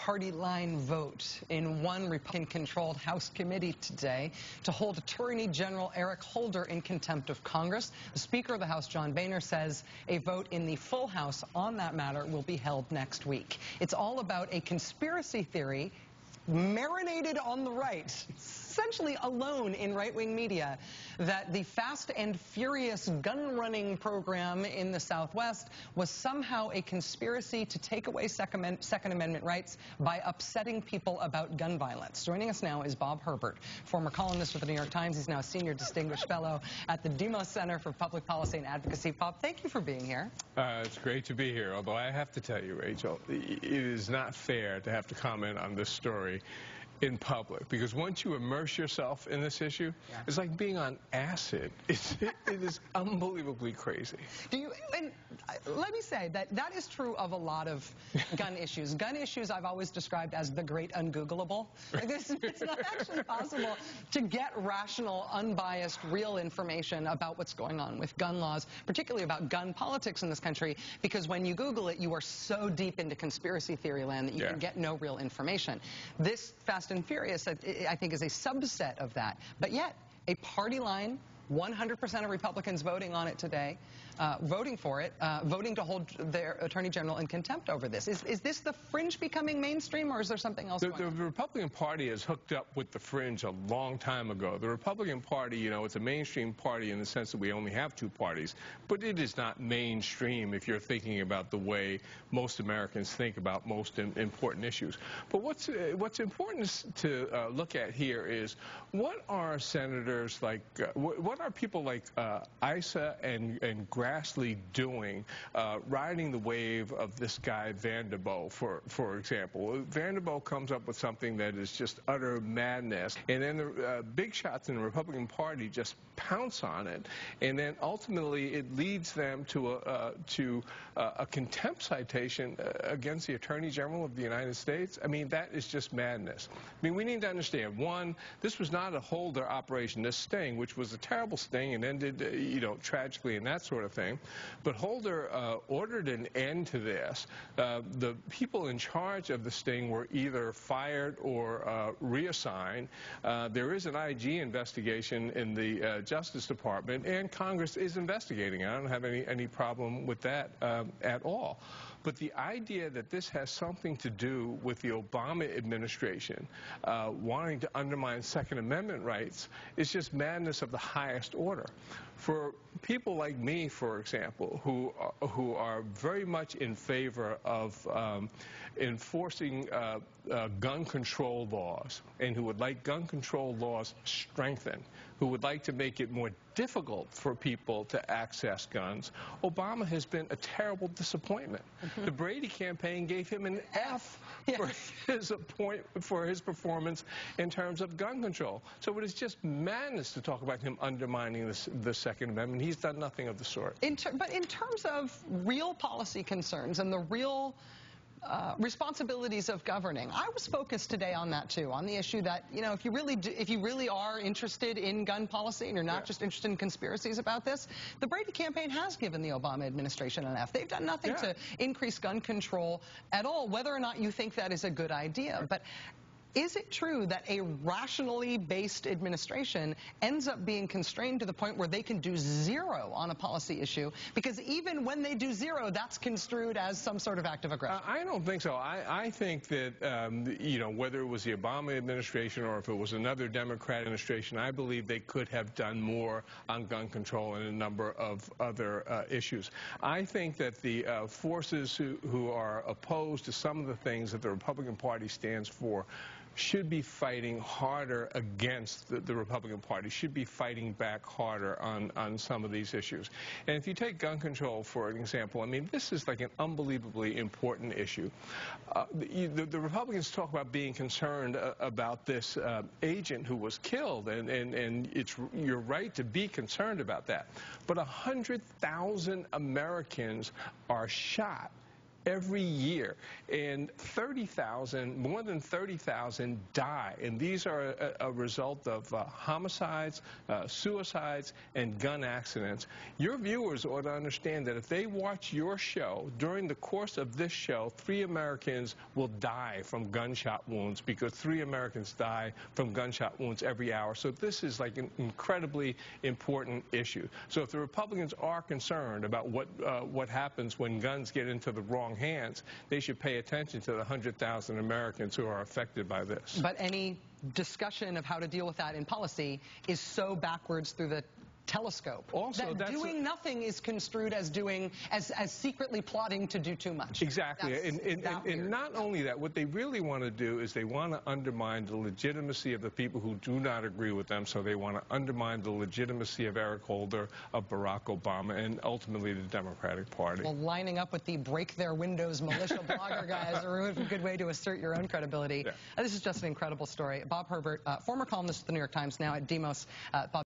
party line vote in one Republican-controlled House committee today to hold Attorney General Eric Holder in contempt of Congress. The Speaker of the House, John Boehner, says a vote in the full House on that matter will be held next week. It's all about a conspiracy theory marinated on the right, essentially alone in right-wing media, that the Fast and Furious gun-running program in the Southwest was somehow a conspiracy to take away Second Amendment rights by upsetting people about gun violence. Joining us now is Bob Herbert, former columnist for the New York Times. He's now a senior distinguished fellow at the Demos Center for Public Policy and Advocacy. Bob, thank you for being here. It's great to be here, although I have to tell you, Rachel, it is not fair to have to comment on this story in public, because once you immerse yourself in this issue, it's like being on acid. It is unbelievably crazy. And let me say that that is true of a lot of gun issues. Gun issues I've always described as the great ungoogleable. It's not actually possible to get rational, unbiased, real information about what's going on with gun laws, particularly about gun politics in this country, because when you Google it, you are so deep into conspiracy theory land that you can get no real information. This Fast and Furious, I think, is a subset of that. But yet, a party line, 100% of Republicans voting on it today, voting for it, voting to hold their Attorney General in contempt over this. Is this the fringe becoming mainstream, or is there something else going on? The Republican Party has hooked up with the fringe a long time ago. The Republican Party, you know, it's a mainstream party in the sense that we only have two parties, but it is not mainstream if you're thinking about the way most Americans think about most important issues. But what's important to look at here is, what are senators like, what are people like Issa and Grassley doing, riding the wave of this guy Vanderbilt, for example? Vanderbilt comes up with something that is just utter madness, and then the big shots in the Republican Party just pounce on it, and then ultimately it leads them to a contempt citation against the Attorney General of the United States. I mean, that is just madness. I mean, we need to understand, one, this was not a Holder operation, this sting, which was a terrible sting and ended, you know, tragically and that sort of thing. But Holder ordered an end to this. The people in charge of the sting were either fired or reassigned. There is an IG investigation in the Justice Department, and Congress is investigating. I don't have any problem with that at all. But the idea that this has something to do with the Obama administration wanting to undermine Second Amendment rights is just madness of the highest order. For people like me, for example, who are very much in favor of enforcing gun control laws, and who would like gun control laws strengthened, who would like to make it more difficult for people to access guns, Obama has been a terrible disappointment. The Brady campaign gave him an F for his performance in terms of gun control. So it is just madness to talk about him undermining the Second Amendment. He's done nothing of the sort. But in terms of real policy concerns and the real responsibilities of governing, I was focused today on that too, on the issue that, you know, if you really are interested in gun policy and you're not just interested in conspiracies about this, the Brady campaign has given the Obama administration an F. They've done nothing to increase gun control at all, whether or not you think that is a good idea. But is it true that a rationally based administration ends up being constrained to the point where they can do zero on a policy issue? Because even when they do zero, that's construed as some sort of act of aggression. I don't think so. I think that, you know, whether it was the Obama administration or if it was another Democrat administration, I believe they could have done more on gun control and a number of other issues. I think that the forces who are opposed to some of the things that the Republican Party stands for should be fighting harder against the Republican Party, should be fighting back harder on some of these issues. And if you take gun control, for an example, I mean, this is like an unbelievably important issue. The Republicans talk about being concerned about this agent who was killed, and you're right to be concerned about that. But 100,000 Americans are shot every year, and more than 30,000 die, and these are a result of homicides, suicides, and gun accidents. Your viewers ought to understand that if they watch your show, during the course of this show, 3 Americans will die from gunshot wounds, because 3 Americans die from gunshot wounds every hour. So this is like an incredibly important issue. So if the Republicans are concerned about what happens when guns get into the wrong hands, they should pay attention to the 100,000 Americans who are affected by this. But any discussion of how to deal with that in policy is so backwards through the telescope Also, that doing nothing is construed as secretly plotting to do too much. Exactly. And not only that, what they really want to do is they want to undermine the legitimacy of the people who do not agree with them. So they want to undermine the legitimacy of Eric Holder, of Barack Obama, and ultimately the Democratic Party. Well, lining up with the break their windows militia blogger guy is a really good way to assert your own credibility. Yeah. This is just an incredible story. Bob Herbert, former columnist at the New York Times, now at Demos. Bob